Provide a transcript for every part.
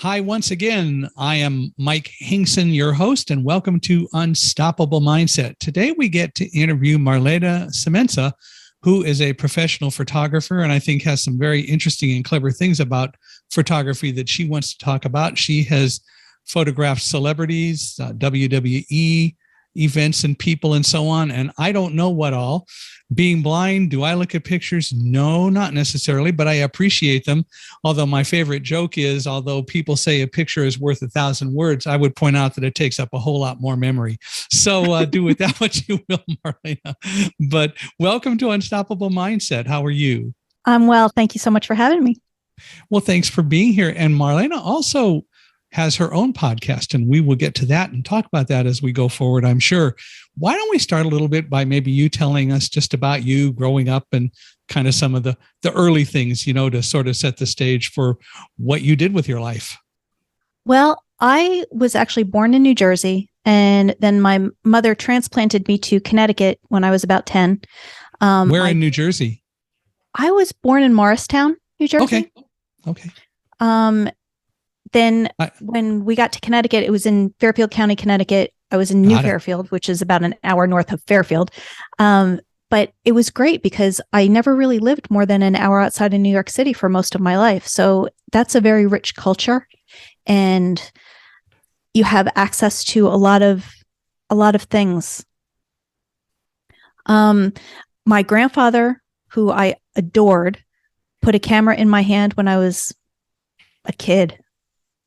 Hi, once again. I am Mike Hingson, your host, and welcome to Unstoppable Mindset. Today, we get to interview Marlana Semenza, who is a professional photographer and I think has some very interesting and clever things about photography that she wants to talk about. She has photographed celebrities, WWE events and people and so on, and I don't know what all. Being blind, do I look at pictures? No, not necessarily, but I appreciate them. Although my favorite joke is, although people say a picture is worth 1,000 words, I would point out that it takes up a whole lot more memory. So do with that what you will, Marlana. But welcome to Unstoppable Mindset. How are you? I'm well. Thank you so much for having me. Well, thanks for being here. And Marlana also has her own podcast, and we will get to that and talk about that as we go forward, I'm sure. Why don't we start a little bit by maybe you telling us just about you growing up and kind of some of the early things, to sort of set the stage for what you did with your life. Well, I was actually born in New Jersey, and then my mother transplanted me to Connecticut when I was about 10. Where in New Jersey? I was born in Morristown, New Jersey. Okay. Then when we got to Connecticut, it was in Fairfield County, Connecticut. I was in New Fairfield, which is about an hour north of Fairfield. But it was great because I never really lived more than an hour outside of New York City for most of my life. So that's a very rich culture. And you have access to a lot of things. My grandfather, who I adored, put a camera in my hand when I was a kid.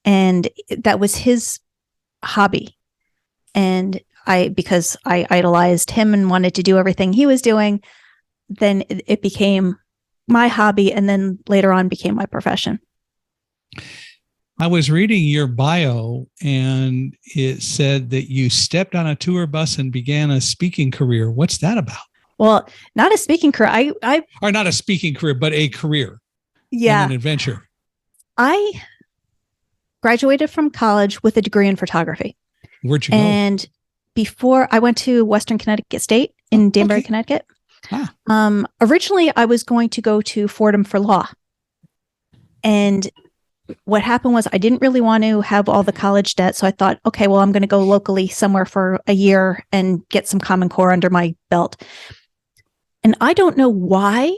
And that was his hobby. And because I idolized him and wanted to do everything he was doing, then it became my hobby, and then later on became my profession. I was reading your bio, and it said that you stepped on a tour bus and began a speaking career. What's that about? Well, not a speaking career. Or not a speaking career, but a career. Yeah. And an adventure. I graduated from college with a degree in photography. Where'd you go? And before I went to Western Connecticut State in Danbury, Connecticut. Originally, I was going to go to Fordham for law. And what happened was I didn't really want to have all the college debt. So I thought, okay, well, I'm going to go locally somewhere for a year and get some Common Core under my belt. And I don't know why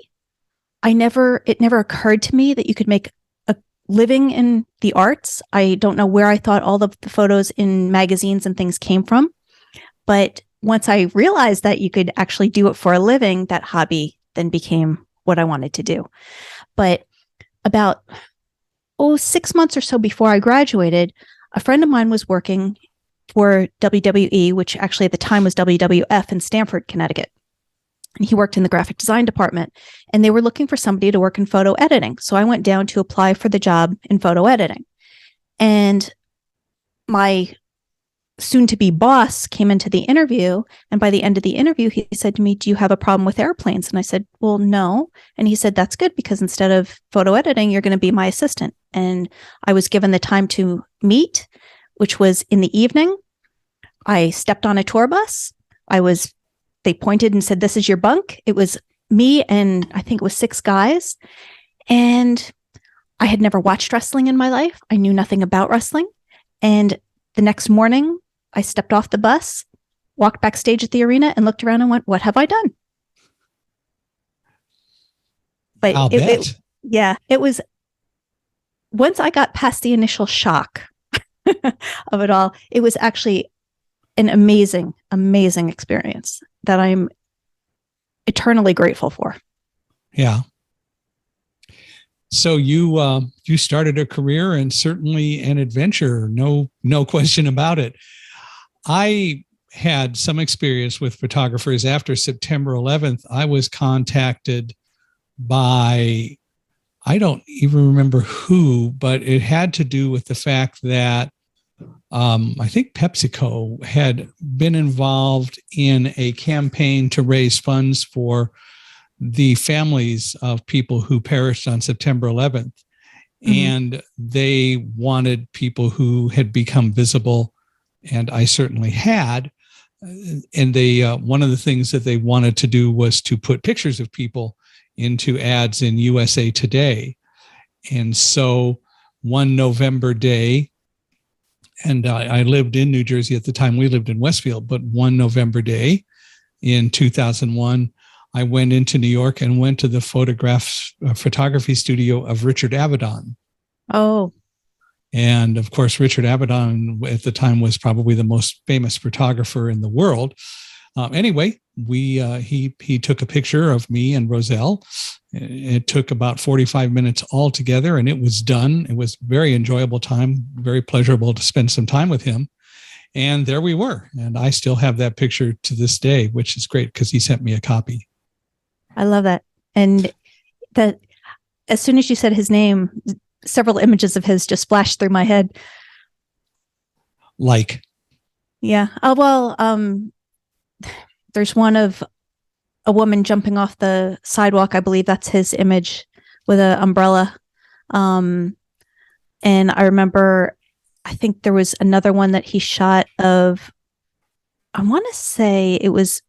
it never occurred to me that you could make living in the arts. I don't know where I thought all of the photos in magazines and things came from. But once I realized that you could actually do it for a living, that hobby then became what I wanted to do. But about 6 months or so before I graduated, a friend of mine was working for WWE, which actually at the time was WWF in Stamford, Connecticut. And he worked in the graphic design department, and they were looking for somebody to work in photo editing. So I went down to apply for the job in photo editing. And my soon-to-be boss came into the interview, and by the end of the interview, he said to me, "Do you have a problem with airplanes?" And I said, "Well, no." And he said, "That's good, because instead of photo editing, you're going to be my assistant." And I was given the time to meet, which was in the evening. I stepped on a tour bus. They pointed and said, "This is your bunk." It was me and I think it was 6 guys. And I had never watched wrestling in my life. I knew nothing about wrestling. And the next morning, I stepped off the bus, walked backstage at the arena, and looked around and went, "What have I done?" But it was, once I got past the initial shock of it all, it was actually an amazing, amazing experience that I'm eternally grateful for. Yeah. So you started a career and certainly an adventure, no question about it. I had some experience with photographers. After September 11th, I was contacted by, I don't even remember who, but it had to do with the fact that I think PepsiCo had been involved in a campaign to raise funds for the families of people who perished on September 11th. Mm-hmm. And they wanted people who had become visible, and I certainly had. And they one of the things that they wanted to do was to put pictures of people into ads in USA Today. And so one November day, and I lived in New Jersey at the time. We lived in Westfield, but one November day in 2001, I went into New York and went to the photography studio of Richard Avedon. Oh. And of course, Richard Avedon at the time was probably the most famous photographer in the world. Anyway, he took a picture of me and Roselle. It took about 45 minutes altogether, and it was done. It was a very enjoyable time, very pleasurable to spend some time with him. And there we were. And I still have that picture to this day, which is great because he sent me a copy. I love that. And that as soon as you said his name, several images of his just flashed through my head. Like? Yeah. Oh, well, there's one of a woman jumping off the sidewalk. I believe that's his image with an umbrella. And I remember, I think there was another one that he shot of, I want to say it was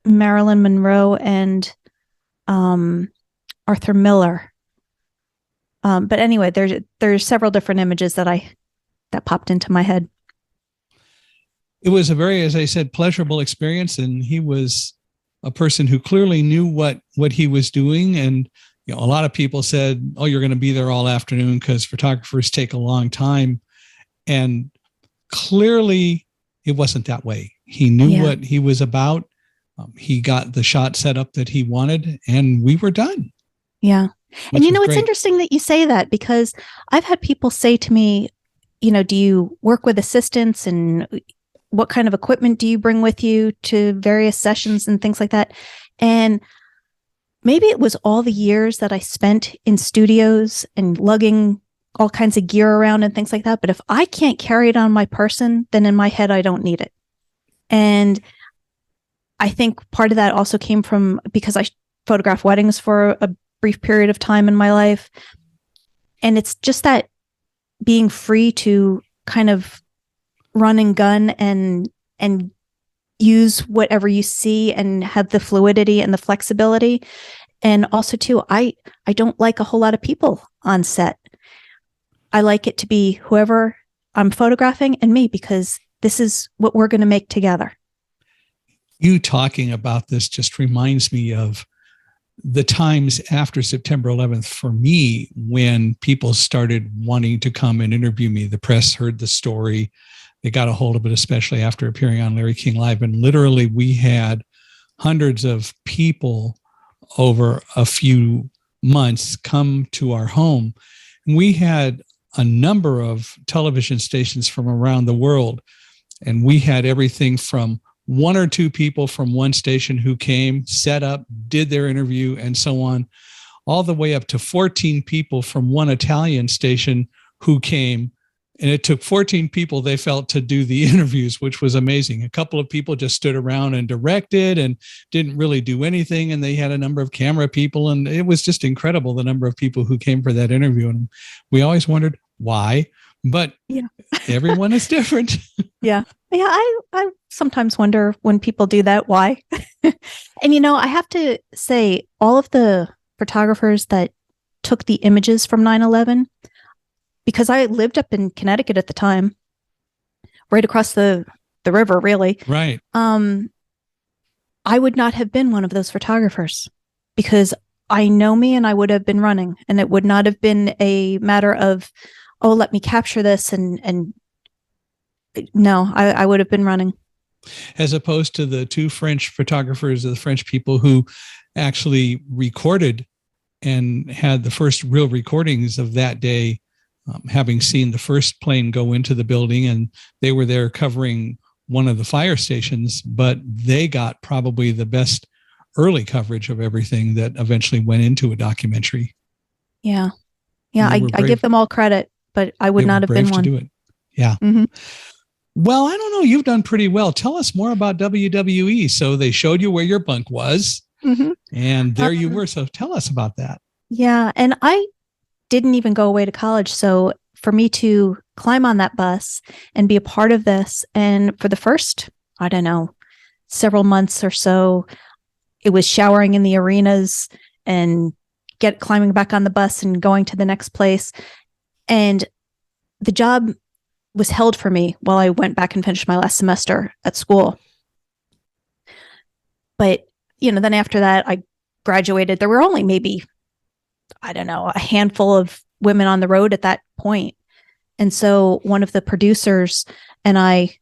Marilyn Monroe and Arthur Miller. But anyway, there's several different images that popped into my head. It was a very, as I said, pleasurable experience, and he was a person who clearly knew what he was doing. And a lot of people said, "Oh, you're going to be there all afternoon because photographers take a long time," and clearly, it wasn't that way. He knew what he was about. He got the shot set up that he wanted, and we were done. Yeah. And it's interesting that you say that, because I've had people say to me, do you work with assistants, and what kind of equipment do you bring with you to various sessions and things like that? And maybe it was all the years that I spent in studios and lugging all kinds of gear around and things like that. But if I can't carry it on my person, then in my head, I don't need it. And I think part of that also came from, because I photographed weddings for a brief period of time in my life. And it's just that being free to kind of run and gun and use whatever you see and have the fluidity and the flexibility. And also too, I don't like a whole lot of people on set. I like it to be whoever I'm photographing and me, because this is what we're going to make together. You talking about this just reminds me of the times after September 11th for me, when people started wanting to come and interview me. The press heard the story. They got a hold of it, especially after appearing on Larry King Live. And literally, we had hundreds of people over a few months come to our home. And we had a number of television stations from around the world. And we had everything from one or two people from one station who came, set up, did their interview, and so on, all the way up to 14 people from one Italian station who came. And it took 14 people, they felt, to do the interviews, which was amazing. A couple of people just stood around and directed and didn't really do anything. And they had a number of camera people. And it was just incredible, the number of people who came for that interview. And we always wondered why. But everyone is different. Yeah. I sometimes wonder when people do that, why? And, I have to say, all of the photographers that took the images from 9/11, because I lived up in Connecticut at the time, right across the river, really. Right. I would not have been one of those photographers, because I know me and I would have been running, and it would not have been a matter of, oh, let me capture this. And no, I would have been running. As opposed to the two French photographers, the French people who actually recorded and had the first real recordings of that day, having seen the first plane go into the building, and they were there covering one of the fire stations, but they got probably the best early coverage of everything that eventually went into a documentary. Yeah. Yeah. I give them all credit, but I would not have been one to do it. Yeah. Mm-hmm. Well, I don't know. You've done pretty well. Tell us more about WWE. So they showed you where your bunk was, and there you were. So tell us about that. Yeah. And I didn't even go away to college. So for me to climb on that bus and be a part of this, and for the first, I don't know, several months or so, it was showering in the arenas and climbing back on the bus and going to the next place. And the job was held for me while I went back and finished my last semester at school. But, then after that, I graduated. There were only maybe, I don't know, a handful of women on the road at that point. And so one of the producers and I,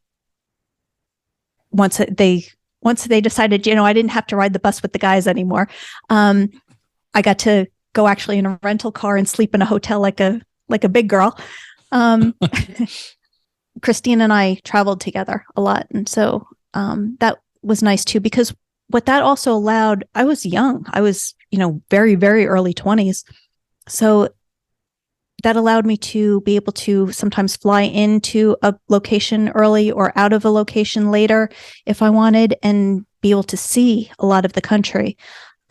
once they decided, I didn't have to ride the bus with the guys anymore. I got to go actually in a rental car and sleep in a hotel like a big girl. Christine and I traveled together a lot. And so that was nice too, because what that also allowed, I was young. I was, very, very early 20s. So that allowed me to be able to sometimes fly into a location early or out of a location later if I wanted, and be able to see a lot of the country.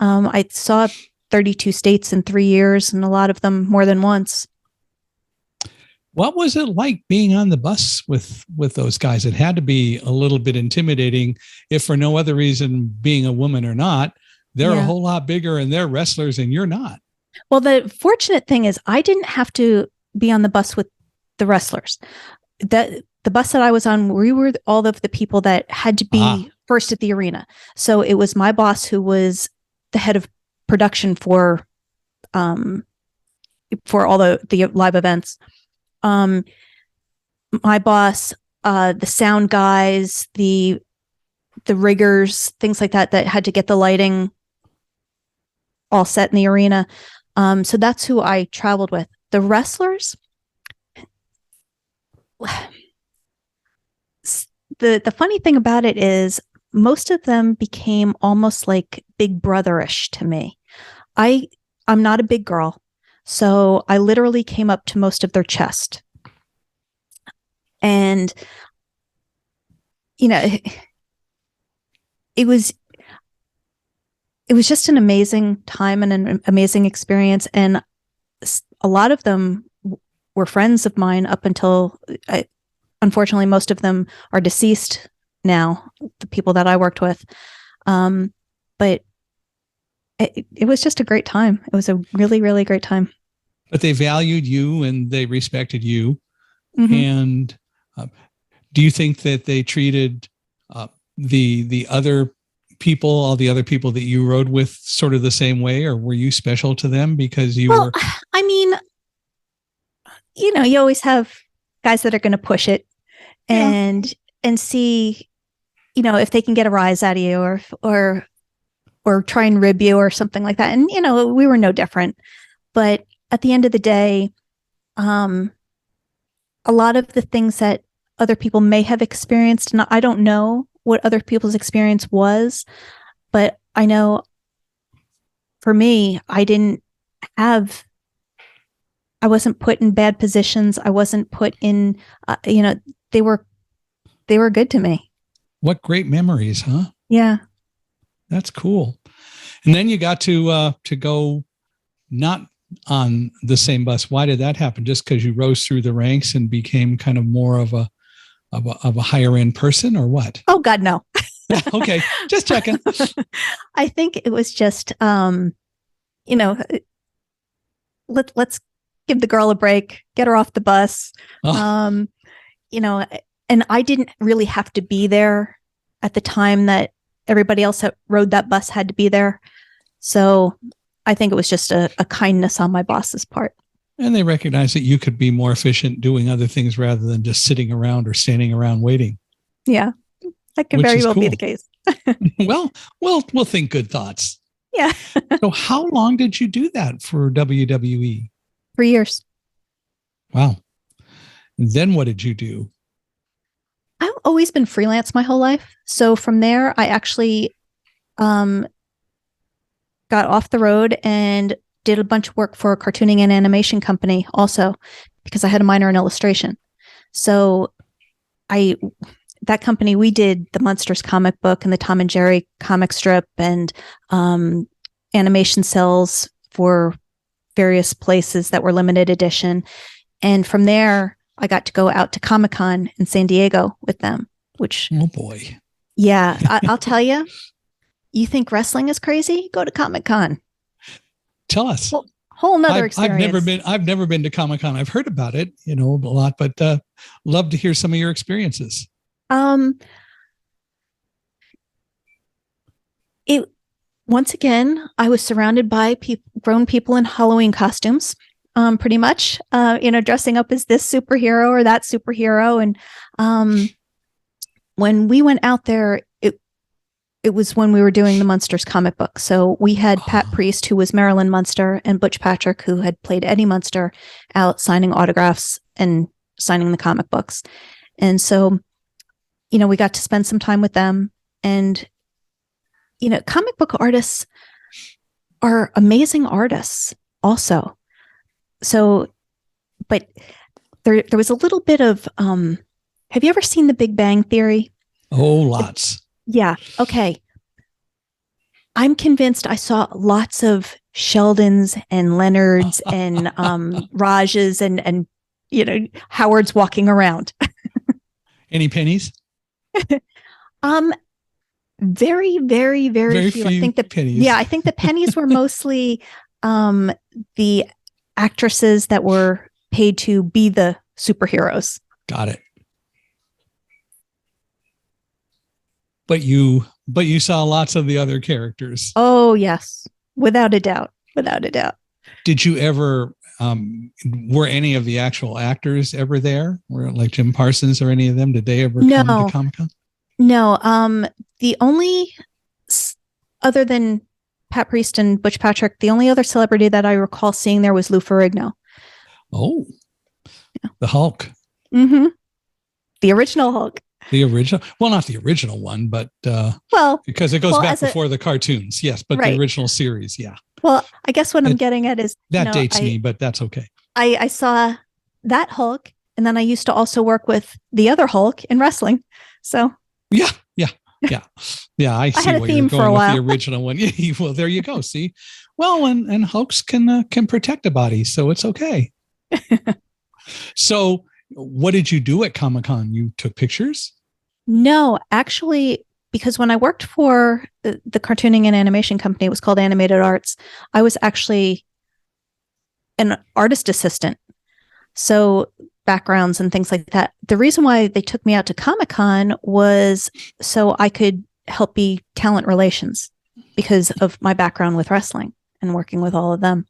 I saw 32 states in 3 years, and a lot of them more than once. What was it like being on the bus with those guys? It had to be a little bit intimidating, if for no other reason, being a woman or not. They're a whole lot bigger and they're wrestlers and you're not. Well, the fortunate thing is I didn't have to be on the bus with the wrestlers. The bus that I was on, we were all of the people that had to be first at the arena. So it was my boss who was the head of production for all the live events. My boss, the sound guys, the riggers, things like that had to get the lighting all set in the arena. So that's who I traveled with. The wrestlers, the funny thing about it is most of them became almost like big brotherish to me. I'm not a big girl, so I literally came up to most of their chest. And, it was just an amazing time and an amazing experience. And a lot of them were friends of mine up until, unfortunately, most of them are deceased now, the people that I worked with. But it was just a great time. It was a really, really great time. But they valued you and they respected you. Mm-hmm. And do you think that they treated the other people, all the other people that you rode with, sort of the same way, or were you special to them because you were? I mean, you always have guys that are going to push it and see, if they can get a rise out of you or try and rib you or something like that. And, we were no different. But at the end of the day, a lot of the things that other people may have experienced, and I don't know what other people's experience was, but I know for me, I wasn't put in bad positions. I wasn't put in, they were good to me. What great memories, huh? Yeah. That's cool. And then you got to go not on the same bus. Why did that happen? Just because you rose through the ranks and became kind of more of a higher end person, or what? Oh God, no. Okay. Just checking. I think it was just, let's give the girl a break, get her off the bus. Oh. And I didn't really have to be there at the time that everybody else that rode that bus had to be there. So I think it was just a kindness on my boss's part. And they recognized that you could be more efficient doing other things rather than just sitting around or standing around waiting. Yeah, that could very well be the case. Well, we'll think good thoughts. Yeah. So how long did you do that for WWE? 3 years. Wow. And then what did you do? I've always been freelance my whole life. So from there, I actually got off the road and did a bunch of work for a cartooning and animation company also, because I had a minor in illustration. So that company, we did the Munsters comic book and the Tom and Jerry comic strip and animation cells for various places that were limited edition. And from there, I got to go out to Comic-Con in San Diego with them, which... Oh, boy. Yeah, I'll tell you, you think wrestling is crazy? Go to Comic-Con. Tell us. Well, Whole nother experience. I've never been to Comic-Con. I've heard about it, a lot, but love to hear some of your experiences. Once again, I was surrounded by grown people in Halloween costumes, pretty much, dressing up as this superhero or that superhero. And when we went out there, it was when we were doing the Munsters comic book. So we had Pat Priest, who was Marilyn Munster, and Butch Patrick, who had played Eddie Munster, out signing autographs and signing the comic books. And so, we got to spend some time with them. And comic book artists are amazing artists also. So, but there was a little bit of, have you ever seen The Big Bang Theory? Oh, lots. Yeah. Okay. I'm convinced I saw lots of Sheldons and Leonards and Rajas and Howards walking around. Any pennies? Very, very, very few. I think pennies. Yeah, I think the pennies were mostly the actresses that were paid to be the superheroes. Got it. But you saw lots of the other characters. Oh, yes. Without a doubt. Without a doubt. Did you ever, were any of the actual actors ever there? Were like Jim Parsons or any of them? Did they ever come to Comic-Con? No. The only, other than Pat Priest and Butch Patrick, the only other celebrity that I recall seeing there was Lou Ferrigno. Oh, yeah. The Hulk. Mm-hmm. The original Hulk. The original, well, not the original one, but because it goes back before the cartoons, yes, but right. The original series, yeah. Well, I guess what I'm getting at is that dates me, but that's okay. I saw that Hulk, and then I used to also work with the other Hulk in wrestling. So yeah. I see had a where theme you're for going a with while. the original one. Well, there you go. See, well, and Hulks can protect a body, so it's okay. So, what did you do at Comic-Con? You took pictures? No, actually, because when I worked for the cartooning and animation company, it was called Animated Arts. I was actually an artist assistant. So backgrounds and things like that. The reason why they took me out to Comic-Con was so I could help be talent relations because of my background with wrestling and working with all of them.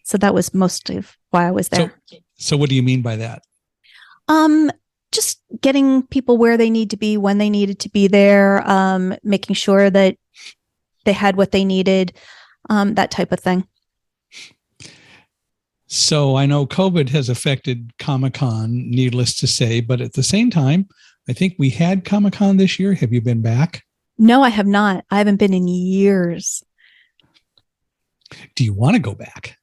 So that was most of why I was there. So what do you mean by that? Just getting people where they need to be when they needed to be there, making sure that they had what they needed, that type of thing. So I know COVID has affected Comic-Con, needless to say, but at the same time, I think we had Comic-Con this year. Have you been back? No, I have not. I haven't been in years. Do you want to go back?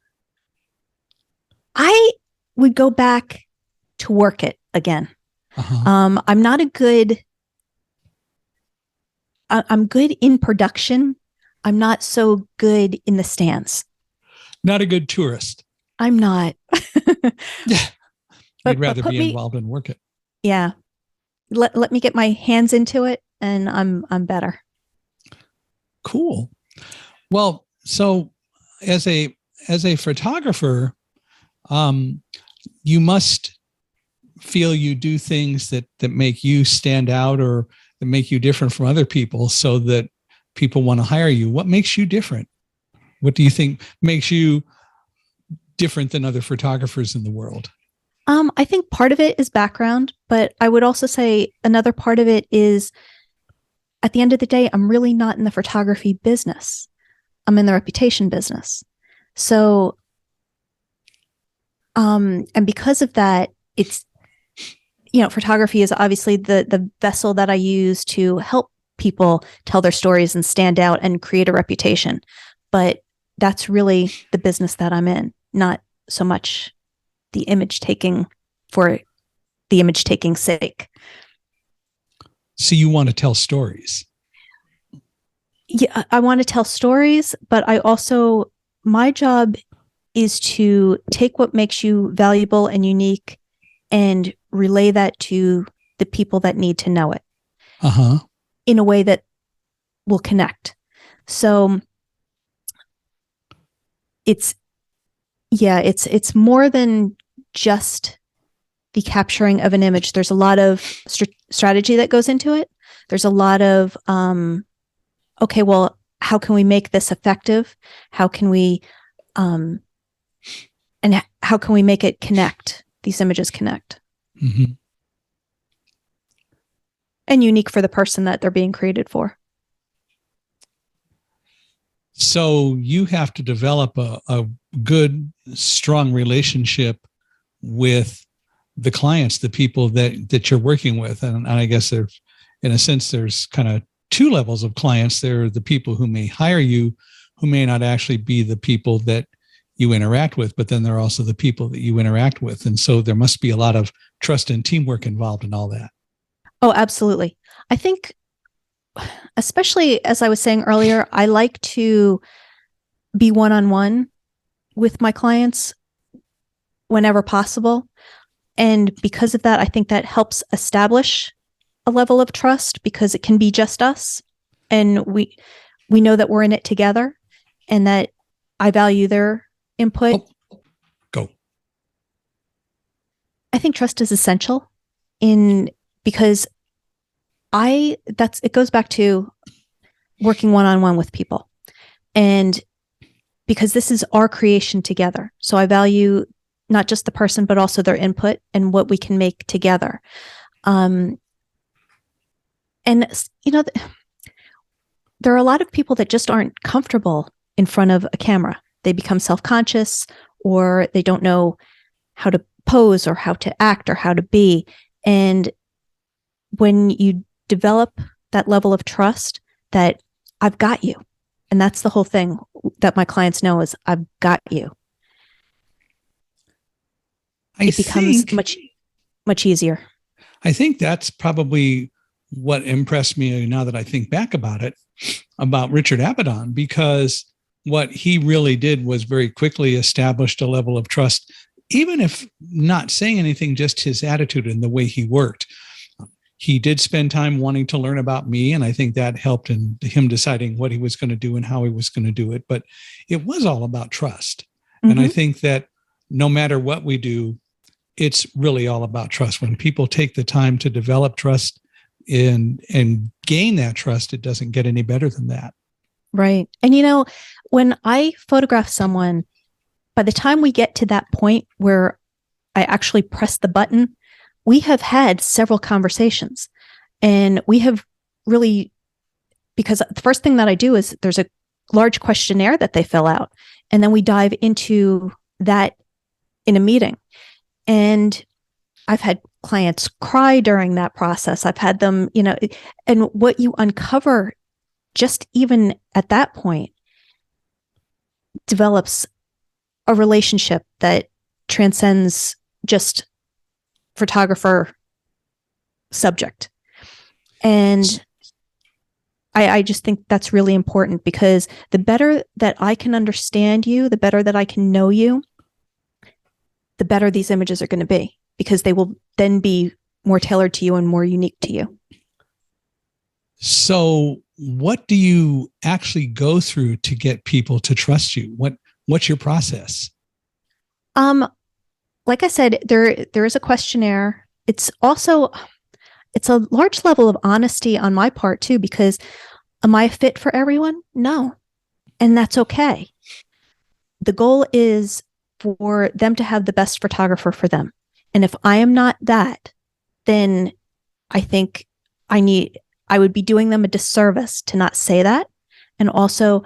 I would go back to work it again. Uh-huh. I'm not a good, I'm good in production. I'm not so good in the stands. Not a good tourist. I'm not. Yeah. I'd rather be involved and work it. Yeah. Let me get my hands into it and I'm better. Cool. Well, so as a photographer, you must feel you do things that make you stand out or that make you different from other people so that people want to hire you. What makes you different? What do you think makes you different than other photographers in the world? I think part of it is background, but I would also say another part of it is at the end of the day, I'm really not in the photography business. I'm in the reputation business. So, and because of that, it's, photography is obviously the vessel that I use to help people tell their stories and stand out and create a reputation. But that's really the business that I'm in, not so much the image taking for the image taking sake. So you want to tell stories? Yeah, I want to tell stories, but my job is to take what makes you valuable and unique and relay that to the people that need to know it in a way that will connect. So it's Yeah, it's more than just the capturing of an image. There's a lot of strategy that goes into it. There's a lot of okay, well, how can we make this effective? How can we and how can we make it connect? These images connect. Mm-hmm. And unique for the person that they're being created for. So you have to develop a good, strong relationship with the clients, the people that you're working with. And I guess there's, in a sense, there's kind of two levels of clients. There are the people who may hire you, who may not actually be the people that you interact with, but then there are also the people that you interact with. And so there must be a lot of trust and teamwork involved in all that. Oh, absolutely. I think, especially as I was saying earlier, I like to be one-on-one with my clients whenever possible. And because of that, I think that helps establish a level of trust because it can be just us. And we know that we're in it together and that I value their input. Oh, go. I think trust is essential because it goes back to working one-on-one with people. And because this is our creation together. So I value not just the person, but also their input and what we can make together. And, you know, there are a lot of people that just aren't comfortable in front of a camera. They become self-conscious or they don't know how to pose or how to act or how to be. And when you develop that level of trust that I've got you, and that's the whole thing that my clients know is I've got you. It becomes much easier. I think that's probably what impressed me now that I think back about it, about Richard Avedon, because what he really did was very quickly established a level of trust, even if not saying anything, just his attitude and the way he worked. He did spend time wanting to learn about me, and I think that helped in him deciding what he was going to do and how he was going to do it. But it was all about trust. Mm-hmm. And I think that no matter what we do, it's really all about trust. When people take the time to develop trust and gain that trust, it doesn't get any better than that. Right. And, you know, when I photograph someone, by the time we get to that point where I actually press the button, we have had several conversations and we have really, because the first thing that I do is there's a large questionnaire that they fill out. And then we dive into that in a meeting. And I've had clients cry during that process. I've had them, you know, and what you uncover just even at that point develops a relationship that transcends just photographer subject. And I just think that's really important because the better that I can understand you, the better that I can know you, the better these images are going to be because they will then be more tailored to you and more unique to you. So what do you actually go through to get people to trust you? What's your process? Like I said, there is a questionnaire. It's a large level of honesty on my part too, because am I a fit for everyone? No. And that's okay. The goal is for them to have the best photographer for them. And if I am not that, then I think I would be doing them a disservice to not say that. And also,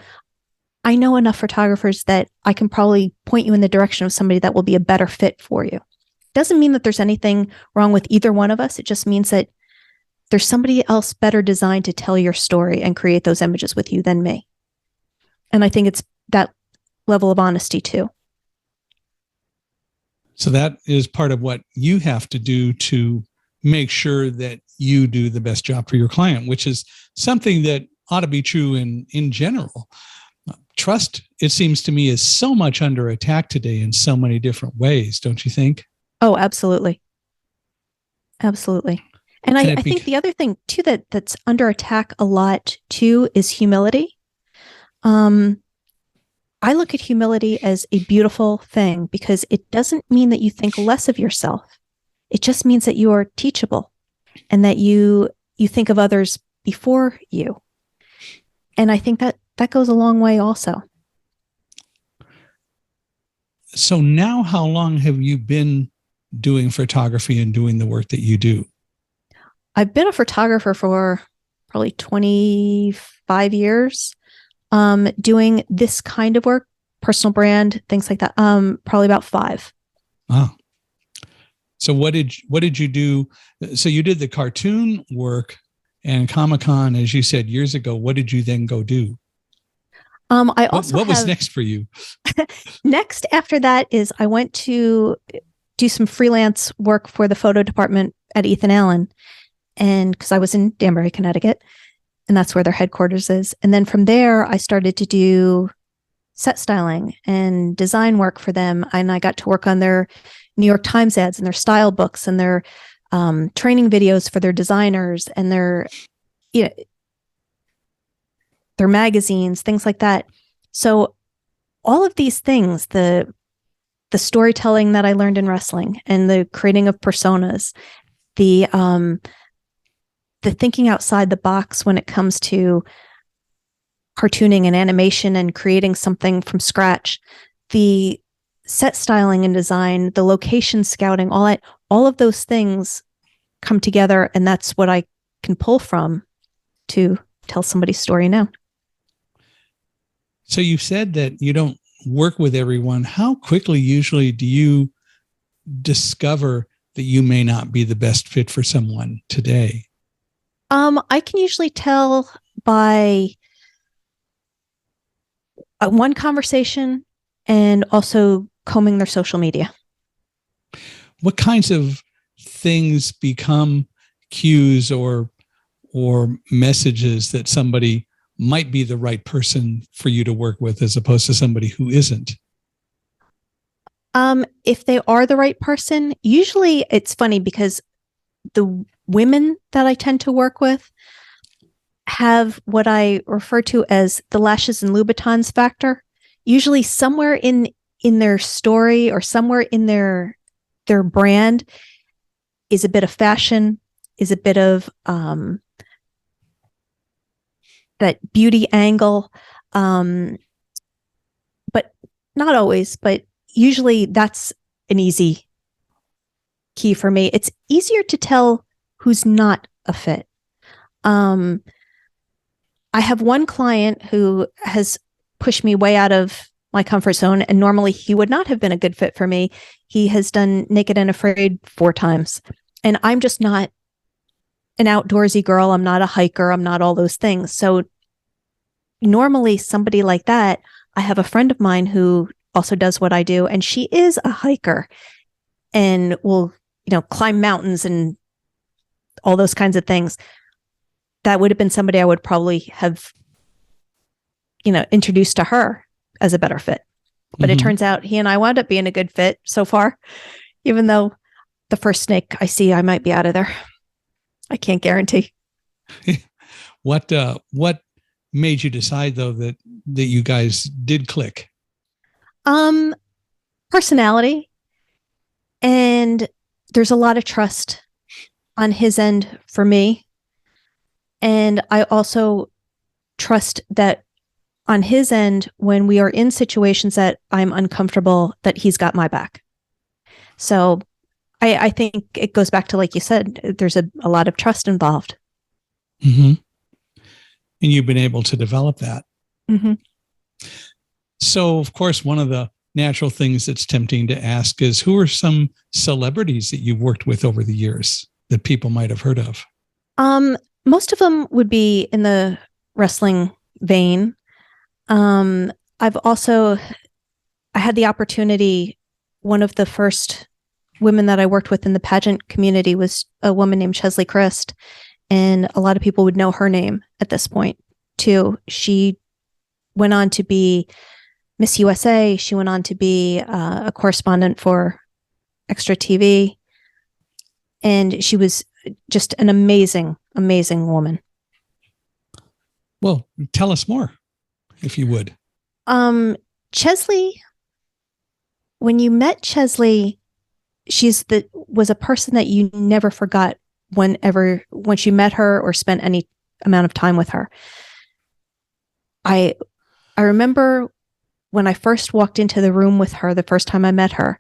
I know enough photographers that I can probably point you in the direction of somebody that will be a better fit for you. Doesn't mean that there's anything wrong with either one of us. It just means that there's somebody else better designed to tell your story and create those images with you than me. And I think it's that level of honesty too. So that is part of what you have to do to make sure that you do the best job for your client, which is something that ought to be true in general. Trust, it seems to me, is so much under attack today in so many different ways, don't you think? Oh, absolutely. Absolutely. And I think the other thing too that's under attack a lot too is humility. I look at humility as a beautiful thing because it doesn't mean that you think less of yourself. It just means that you are teachable and that you think of others before you. And I think that goes a long way also. So now how long have you been doing photography and doing the work that you do? I've been a photographer for probably 25 years, doing this kind of work, personal brand, things like that. Probably about 5. Ah. So what did you do? So you did the cartoon work and Comic-Con, as you said years ago. What did you then go do? I also what was next for you? Next after that is I went to do some freelance work for the photo department at Ethan Allen, and because I was in Danbury, Connecticut, and that's where their headquarters is. And then from there, I started to do set styling and design work for them, and I got to work on their New York Times ads and their style books and their training videos for their designers and their magazines, things like that. So all of these things, the storytelling that I learned in wrestling and the creating of personas, the thinking outside the box when it comes to cartooning and animation and creating something from scratch, the set styling and design, the location scouting, all of those things come together, and that's what I can pull from to tell somebody's story now. So you said that you don't work with everyone. How quickly usually do you discover that you may not be the best fit for someone today? I can usually tell by one conversation and also combing their social media. What kinds of things become cues or messages that somebody might be the right person for you to work with as opposed to somebody who isn't? If they are the right person, usually it's funny because the women that I tend to work with have what I refer to as the lashes and Louboutins factor. Usually somewhere in their story or somewhere in their brand is a bit of fashion, is a bit of that beauty angle. But not always, but usually that's an easy key for me. It's easier to tell who's not a fit. I have one client who has pushed me way out of my comfort zone, and normally he would not have been a good fit for me. He has done Naked and Afraid 4 times, and I'm just not an outdoorsy girl. I'm not a hiker. I'm not all those things. So normally somebody like that, I have a friend of mine who also does what I do, and she is a hiker and will, climb mountains and all those kinds of things. That would have been somebody I would probably have, introduced to her as a better fit. But It turns out he and I wound up being a good fit so far, even though the first snake I see, I might be out of there. I can't guarantee. What made you decide though that you guys did click? Personality, and there's a lot of trust on his end for me. And I also trust that on his end, when we are in situations that I'm uncomfortable, that he's got my back. So I think it goes back to, like you said, there's a lot of trust involved. Mm-hmm. And you've been able to develop that. Mm-hmm. So, of course, one of the natural things that's tempting to ask is, who are some celebrities that you've worked with over the years that people might have heard of? Most of them would be in the wrestling vein. I had the opportunity, one of the first women that I worked with in the pageant community was a woman named Chesley Christ, and a lot of people would know her name at this point too. She went on to be Miss USA. She went on to be a correspondent for Extra TV, and she was just an amazing, amazing woman. Well, tell us more, if you would. Chesley, when you met Chesley, was a person that you never forgot once you met her or spent any amount of time with her. I remember when I first walked into the room with her, the first time I met her,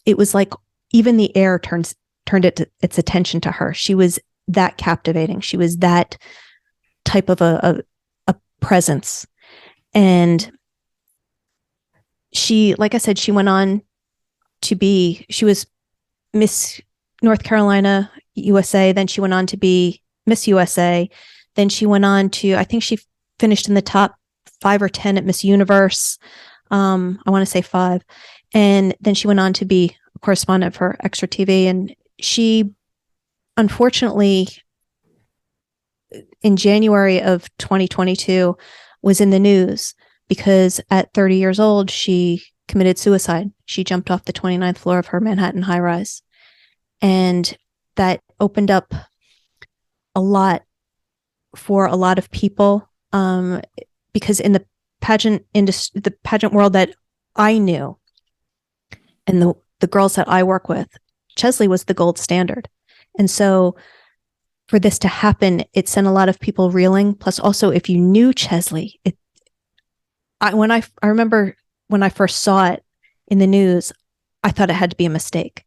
it was like even the air turned its attention to her. She was that captivating. She was that type of a presence. And she, like I said, she went on she was Miss North Carolina, USA. Then she went on to be Miss USA. Then she went on to, I think she finished in the top 5 or 10 at Miss Universe. I want to say 5. And then she went on to be a correspondent for Extra TV. And she, unfortunately, in January of 2022, was in the news because at 30 years old, she committed suicide. She jumped off the 29th floor of her Manhattan high-rise. And that opened up a lot for a lot of people, because in the pageant industry, the pageant world that I knew, and the girls that I work with, Chesley was the gold standard. And so for this to happen, it sent a lot of people reeling. Plus, also, if you knew Chesley, I remember when I first saw it in the news, I thought it had to be a mistake.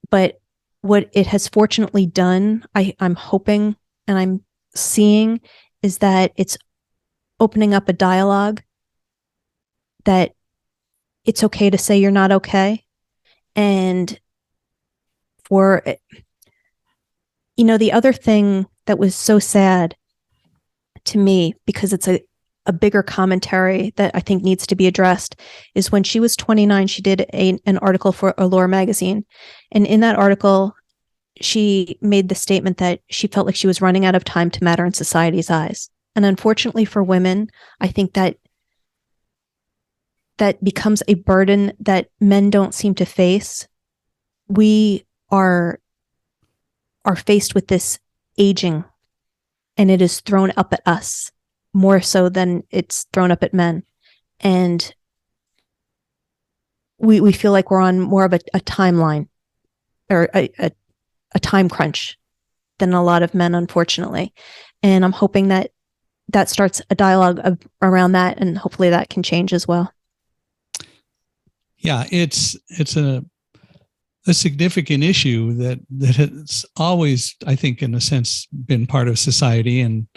But what it has fortunately done, I'm hoping and I'm seeing, is that it's opening up a dialogue that it's okay to say you're not okay. And for, the other thing that was so sad to me, because it's a bigger commentary that I think needs to be addressed, is when she was 29, she did an article for Allure magazine. And in that article, she made the statement that she felt like she was running out of time to matter in society's eyes. And unfortunately for women, I think that becomes a burden that men don't seem to face. We are faced with this aging, and it is thrown up at us more so than it's thrown up at men. And we feel like we're on more of a timeline or a time crunch than a lot of men, unfortunately. And I'm hoping that starts a dialogue around that, and hopefully that can change as well. Yeah, it's a significant issue that has always, I think, in a sense, been part of society, and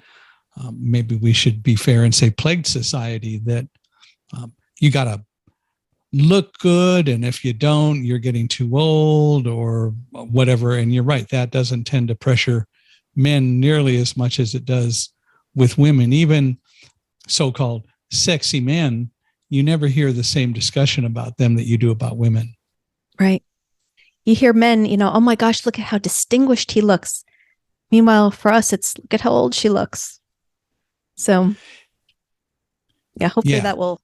maybe we should be fair and say plagued society, that you got to look good, and if you don't, you're getting too old or whatever. And you're right, that doesn't tend to pressure men nearly as much as it does with women. Even so-called sexy men, you never hear the same discussion about them that you do about women. Right. You hear men, oh my gosh, look at how distinguished he looks. Meanwhile, for us, it's look at how old she looks. So, yeah, hopefully that will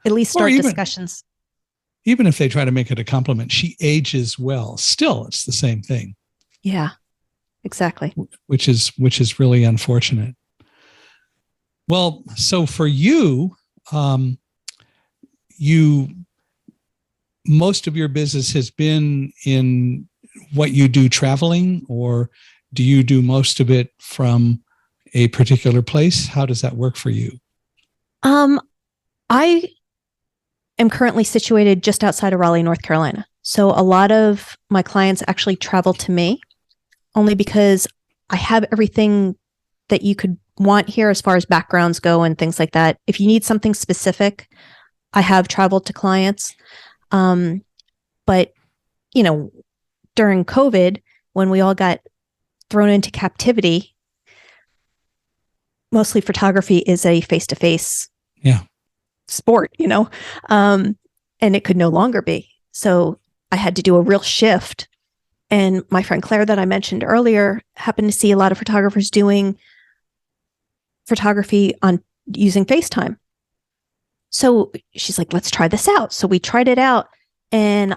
at least start discussions. Even if they try to make it a compliment, she ages well. Still, it's the same thing. Yeah, exactly. Which is really unfortunate. Well, so for you, most of your business has been in what you do traveling, or do you do most of it from a particular place? How does that work for you? I am currently situated just outside of Raleigh, North Carolina. So a lot of my clients actually travel to me, only because I have everything that you could want here as far as backgrounds go and things like that. If you need something specific, I have traveled to clients. But, during COVID, when we all got thrown into captivity, mostly photography is a face-to-face sport, and it could no longer be. So I had to do a real shift. And my friend Claire that I mentioned earlier happened to see a lot of photographers doing photography on using FaceTime. So she's like, let's try this out. So we tried it out, and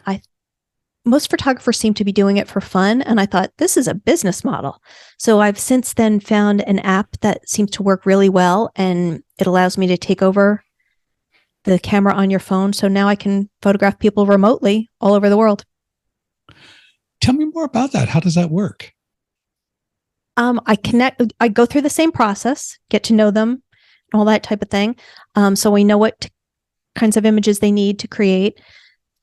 most photographers seem to be doing it for fun. And I thought, this is a business model. So I've since then found an app that seems to work really well, and it allows me to take over the camera on your phone. So now I can photograph people remotely all over the world. Tell me more about that. How does that work? I go through the same process, get to know them, all that type of thing. So we know what kinds of images they need to create.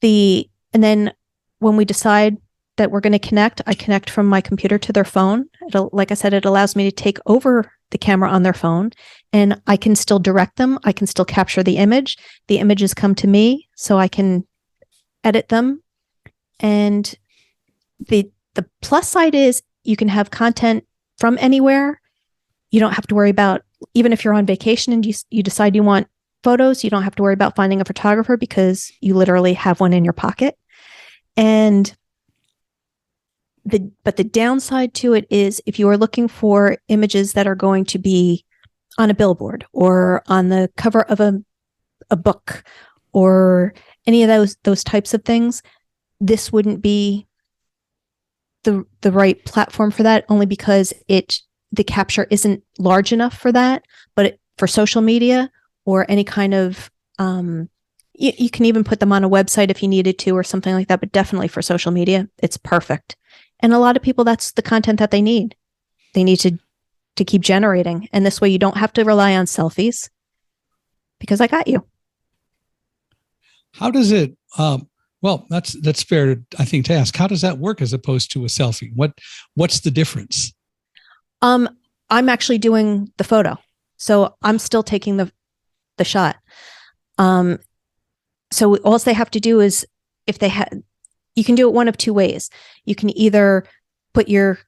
And then when we decide that we're going to connect, I connect from my computer to their phone. Like I said, it allows me to take over the camera on their phone, and I can still direct them. I can still capture the image. The images come to me, so I can edit them. And the plus side is you can have content from anywhere. You don't have to worry about, even if you're on vacation and you decide you want photos, you don't have to worry about finding a photographer because you literally have one in your pocket. And but the downside to it is if you are looking for images that are going to be on a billboard or on the cover of a book or any of those types of things, this wouldn't be the right platform for that, only because the capture isn't large enough for that. But for social media or any kind of you can even put them on a website if you needed to or something like that, but definitely for social media, it's perfect. And a lot of people, that's the content that they need. They need to keep generating. And this way you don't have to rely on selfies because I got you. How does it, well, that's fair, I think, to ask. How does that work as opposed to a selfie? What's the difference? I'm actually doing the photo. So I'm still taking the shot. So all they have to do is, if they had, you can do it one of two ways. You can either put your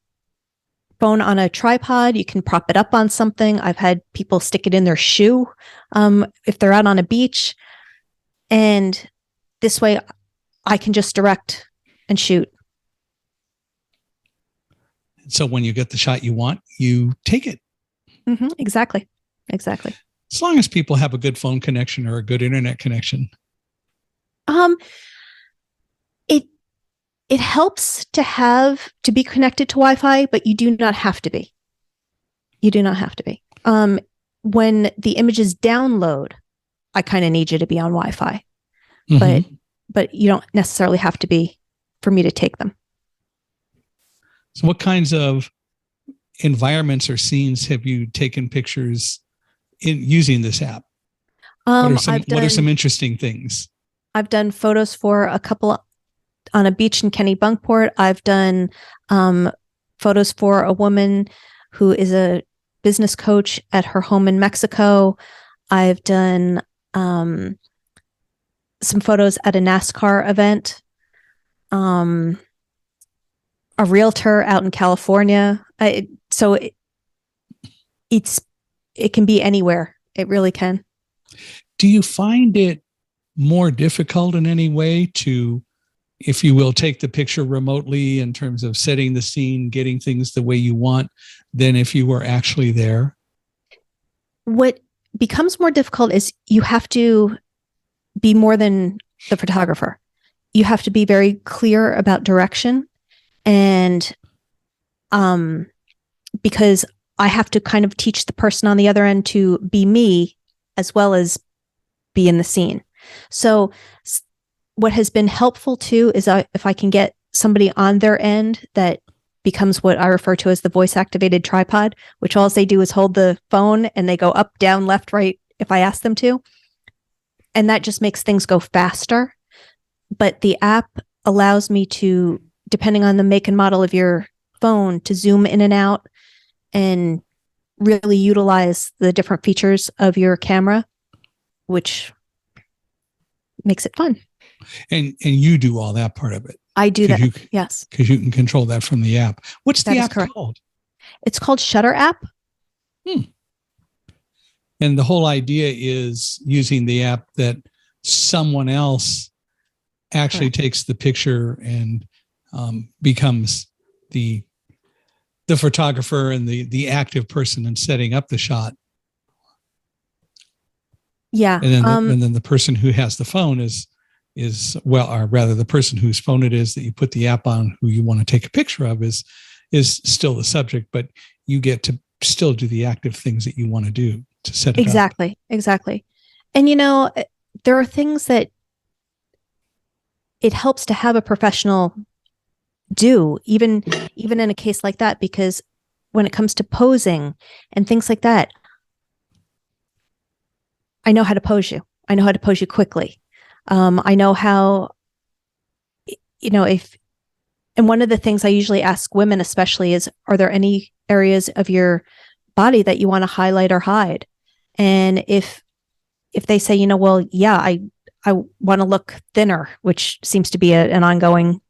phone on a tripod, you can prop it up on something. I've had people stick it in their shoe if they're out on a beach. And this way I can just direct and shoot. So when you get the shot you want, you take it. Mm-hmm, exactly. As long as people have a good phone connection or a good internet connection. It helps to be connected to Wi-Fi, but you do not have to be. When the images download, I kind of need you to be on Wi-Fi, mm-hmm. but you don't necessarily have to be for me to take them. So what kinds of environments or scenes have you taken pictures in using this app? What are some interesting things? I've done photos for a couple on a beach in Kennebunkport. I've done photos for a woman who is a business coach at her home in Mexico. I've done some photos at a NASCAR event. A realtor out in California. It can be anywhere. It really can. Do you find it more difficult in any way to, if you will, take the picture remotely in terms of setting the scene, getting things the way you want, than if you were actually there? What becomes more difficult is you have to be more than the photographer. You have to be very clear about direction. And because I have to kind of teach the person on the other end to be me as well as be in the scene. So what has been helpful too is if I can get somebody on their end that becomes what I refer to as the voice activated tripod, which all they do is hold the phone and they go up, down, left, right, if I ask them to. And that just makes things go faster. But the app allows me to, depending on the make and model of your phone, to zoom in and out and really utilize the different features of your camera, which makes it fun. And you do all that part of it. I do that. Yes. Because you can control that from the app. What's the app called? It's called Shutter app. And the whole idea is using the app that someone else actually takes the picture and becomes the photographer and the active person in setting up the shot. Yeah. And then the person who has the phone is or rather the person whose phone it is that you put the app on, who you want to take a picture of, is still the subject, but you get to still do the active things that you want to do to set it up. Exactly. And there are things that it helps to have a professional do, even in a case like that, because when it comes to posing and things like that, I know how to pose you. I know how to pose you quickly. I know how, and one of the things I usually ask women especially is, are there any areas of your body that you want to highlight or hide? And if they say, well, yeah, I want to look thinner, which seems to be an ongoing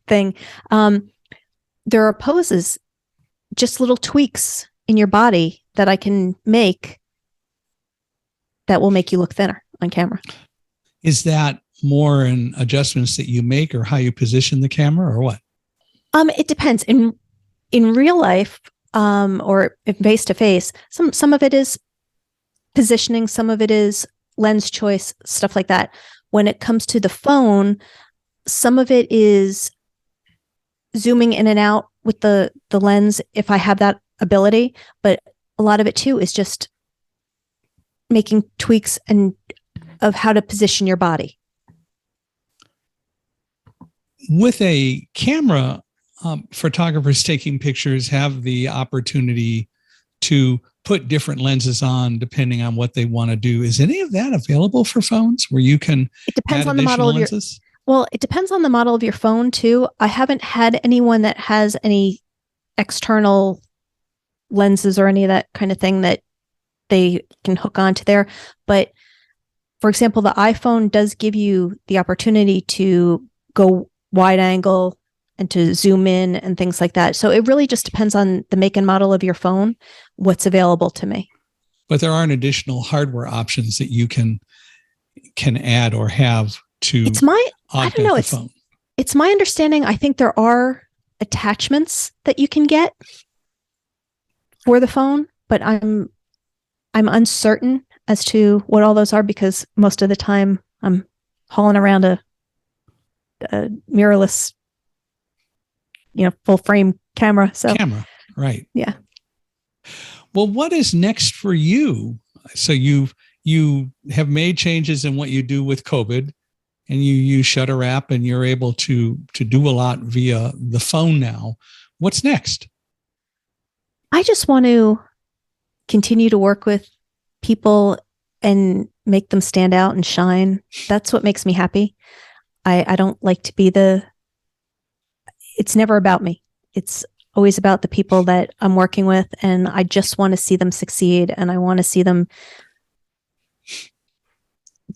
thing. There are poses, just little tweaks in your body that I can make that will make you look thinner on camera. Is that more in adjustments that you make or how you position the camera or what? It depends. In real life, or face to face, some of it is positioning, some of it is lens choice, stuff like that. When it comes to the phone, some of it is zooming in and out with the lens if I have that ability, but a lot of it too is just making tweaks and of how to position your body. With a camera, photographers taking pictures have the opportunity to put different lenses on depending on what they want to do. Is any of that available for phones where you can It depends add on the model of lenses? Well, it depends on the model of your phone too. I haven't had anyone that has any external lenses or any of that kind of thing that they can hook onto there. But for example, the iPhone does give you the opportunity to go wide angle and to zoom in and things like that. So it really just depends on the make and model of your phone, what's available to me. But there aren't additional hardware options that you can add or have to I don't know. It's my understanding. I think there are attachments that you can get for the phone, but I'm uncertain as to what all those are because most of the time I'm hauling around a mirrorless, full frame camera. So right? Yeah. Well, what is next for you? So you have made changes in what you do with COVID, and you use Shutter app, and you're able to do a lot via the phone now. What's next? I just want to continue to work with people and make them stand out and shine. That's what makes me happy. I don't like to be it's never about me. It's always about the people that I'm working with, and I just want to see them succeed, and I want to see them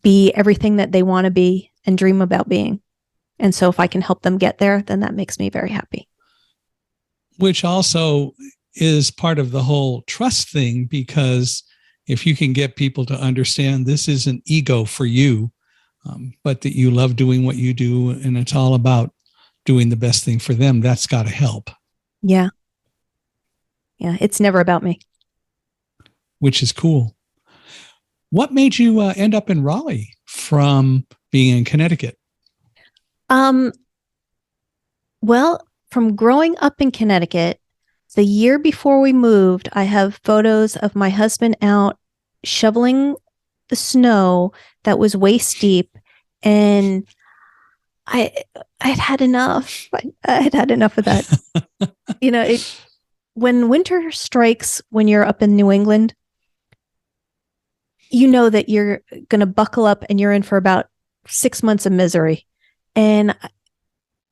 be everything that they want to be and dream about being. And so if I can help them get there, then that makes me very happy. Which also is part of the whole trust thing, because if you can get people to understand this isn't ego for you, but that you love doing what you do and it's all about doing the best thing for them, that's got to help. Yeah. Yeah. It's never about me. Which is cool. What made you end up in Raleigh from being in Connecticut? Well, from growing up in Connecticut, the year before we moved, I have photos of my husband out shoveling the snow that was waist deep, and I had enough. I had enough of that. When winter strikes, when you're up in New England, you know that you're going to buckle up and you're in for about 6 months of misery. And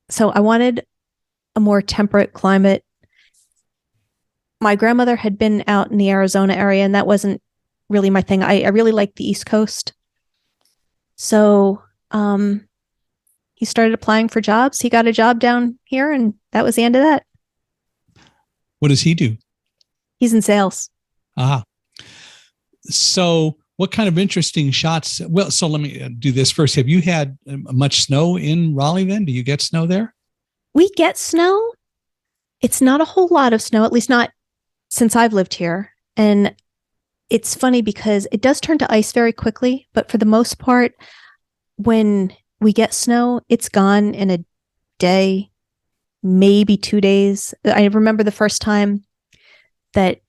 so I wanted a more temperate climate. My grandmother had been out in the Arizona area, and that wasn't really my thing. I really liked the East Coast. So he started applying for jobs. He got a job down here, and that was the end of that. What does he do? He's in sales. So what kind of interesting shots? Well, so let me do this first. Have you had much snow in Raleigh then? Do you get snow there? We get snow. It's not a whole lot of snow, at least not since I've lived here. And it's funny because it does turn to ice very quickly. But for the most part, when we get snow, it's gone in a day, maybe 2 days. I remember the first time that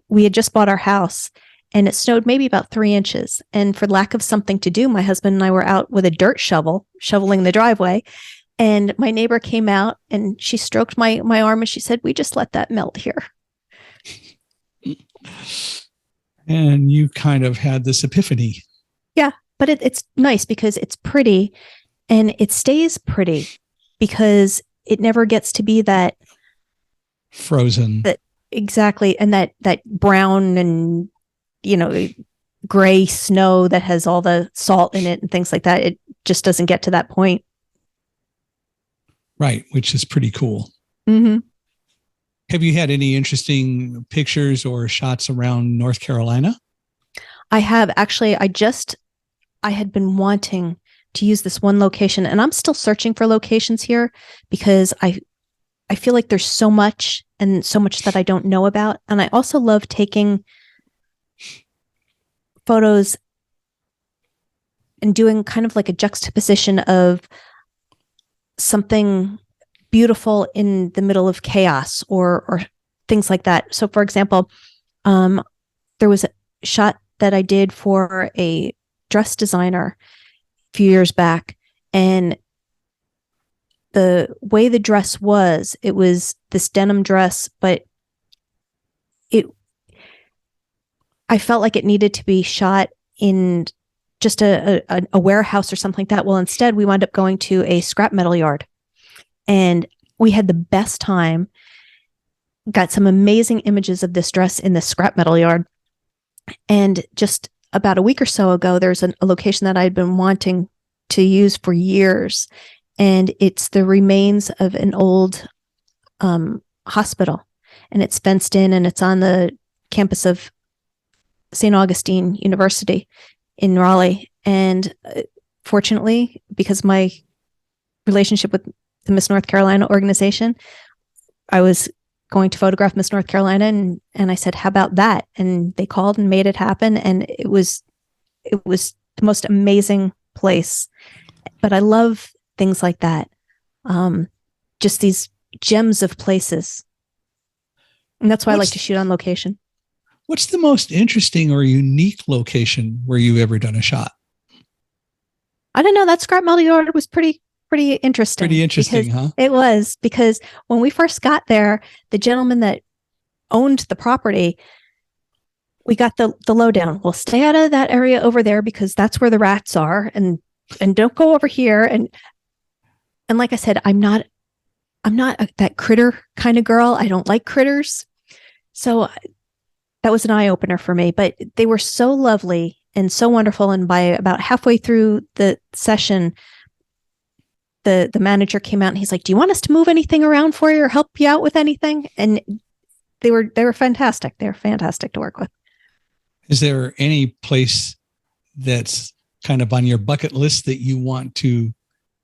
we had just bought our house, and it snowed maybe about 3 inches. And for lack of something to do, my husband and I were out with a dirt shovel, shoveling the driveway. And my neighbor came out and she stroked my arm and she said, "We just let that melt here." And you kind of had this epiphany. Yeah, but it's nice because it's pretty and it stays pretty because it never gets to be that frozen. Exactly. And that brown and, gray snow that has all the salt in it and things like that. It just doesn't get to that point. Right. Which is pretty cool. Mm-hmm. Have you had any interesting pictures or shots around North Carolina? I have actually. I had been wanting to use this one location, and I'm still searching for locations here because I feel like there's so much and so much that I don't know about. And I also love taking photos and doing kind of like a juxtaposition of something beautiful in the middle of chaos or things like that. So for example, there was a shot that I did for a dress designer a few years back, and the way the dress was, it was this denim dress, but I felt like it needed to be shot in just a warehouse or something like that. Well, instead we wound up going to a scrap metal yard, and we had the best time. Got some amazing images of this dress in the scrap metal yard. And just about a week or so ago, there's a location that I'd been wanting to use for years. And it's the remains of an old hospital. And it's fenced in, and it's on the campus of St. Augustine University in Raleigh. And fortunately, because my relationship with the Miss North Carolina organization, I was going to photograph Miss North Carolina, and I said, "How about that?" And they called and made it happen. And it was the most amazing place. But I love things like that. Just these gems of places. And that's why I like to shoot on location. What's the most interesting or unique location where you've ever done a shot? I don't know. That scrap metal yard was pretty interesting. Pretty interesting, huh? It was, because when we first got there, the gentleman that owned the property, we got the lowdown. Well, stay out of that area over there because that's where the rats are, and don't go over here. And like I said, I'm not that critter kind of girl. I don't like critters. So that was an eye opener for me, but they were so lovely and so wonderful. And by about halfway through the session, the manager came out and he's like, "Do you want us to move anything around for you or help you out with anything?" And they were fantastic. They're fantastic to work with. Is there any place that's kind of on your bucket list that you want to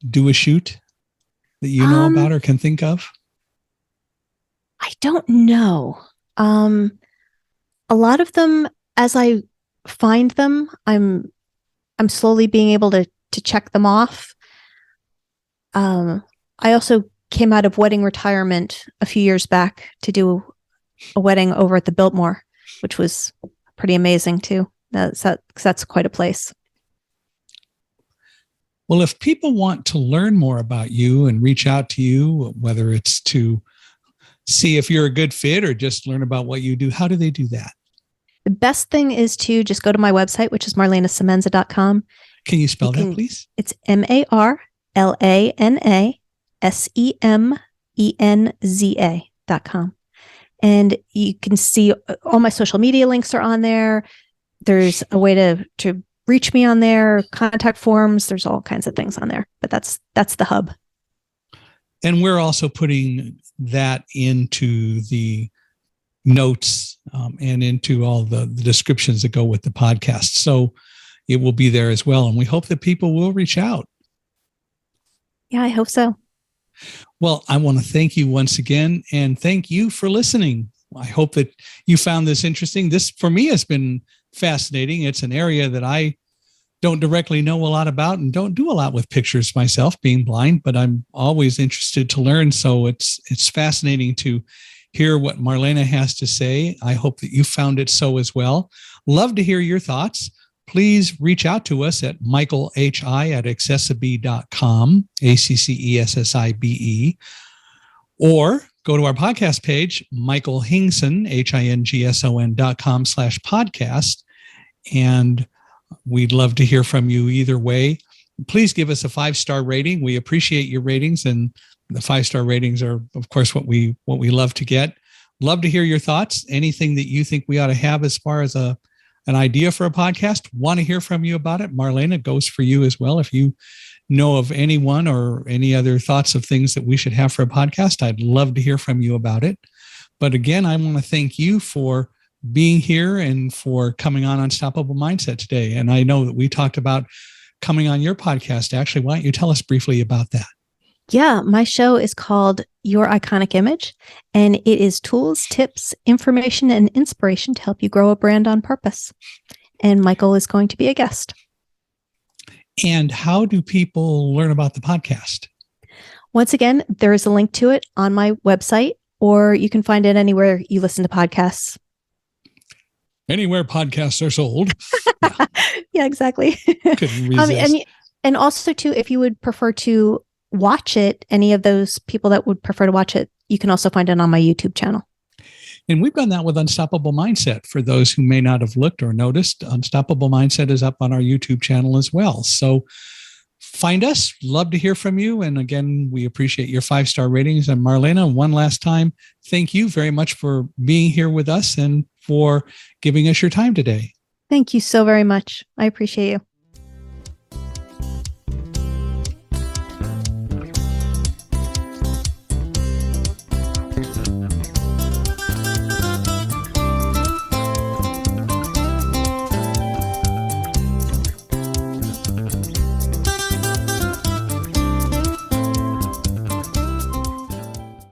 do a shoot that you know about or can think of? I don't know. A lot of them, as I find them, I'm slowly being able to check them off. I also came out of wedding retirement a few years back to do a wedding over at the Biltmore, which was pretty amazing too. That's quite a place. Well, if people want to learn more about you and reach out to you, whether it's to see if you're a good fit or just learn about what you do, how do they do that? The best thing is to just go to my website, which is marlanasemenza.com. Can you spell that, please? It's MarlanaSemenza.com. And you can see all my social media links are on there. There's a way to reach me on there, contact forms. There's all kinds of things on there, but that's the hub. And we're also putting that into the notes and into all the descriptions that go with the podcast. So it will be there as well. And we hope that people will reach out. Yeah, I hope so. Well, I want to thank you once again, and thank you for listening. I hope that you found this interesting. This, for me, has been fascinating. It's an area that I don't directly know a lot about and don't do a lot with pictures myself, being blind, but I'm always interested to learn. So it's fascinating to hear what Marlana has to say. I hope that you found it so as well. Love to hear your thoughts. Please reach out to us at michaelhi@accessibe.com, ACCESSIBE, or go to our podcast page, Michael Hingson, HINGSON.com/podcast. And we'd love to hear from you either way. Please give us a 5-star rating. We appreciate your ratings, and the 5-star ratings are, of course, what we love to get. Love to hear your thoughts. Anything that you think we ought to have as far as an idea for a podcast, want to hear from you about it. Marlana, goes for you as well. If you know of anyone or any other thoughts of things that we should have for a podcast, I'd love to hear from you about it. But again, I want to thank you for being here and for coming on Unstoppable Mindset today. And I know that we talked about coming on your podcast. Actually, why don't you tell us briefly about that? Yeah, my show is called Your Iconic Image, and it is tools, tips, information, and inspiration to help you grow a brand on purpose. And Michael is going to be a guest. And how do people learn about the podcast? Once again, there is a link to it on my website, or you can find it anywhere you listen to podcasts. Anywhere podcasts are sold. Yeah, exactly. Couldn't resist. And also, too, if you would prefer to watch it, any of those people that would prefer to watch it, you can also find it on my YouTube channel. And we've done that with Unstoppable Mindset. For those who may not have looked or noticed, Unstoppable Mindset is up on our YouTube channel as well. So find us. Love to hear from you. And again, we appreciate your 5-star ratings. And Marlana, one last time, thank you very much for being here with us and for giving us your time today. Thank you so very much. I appreciate you.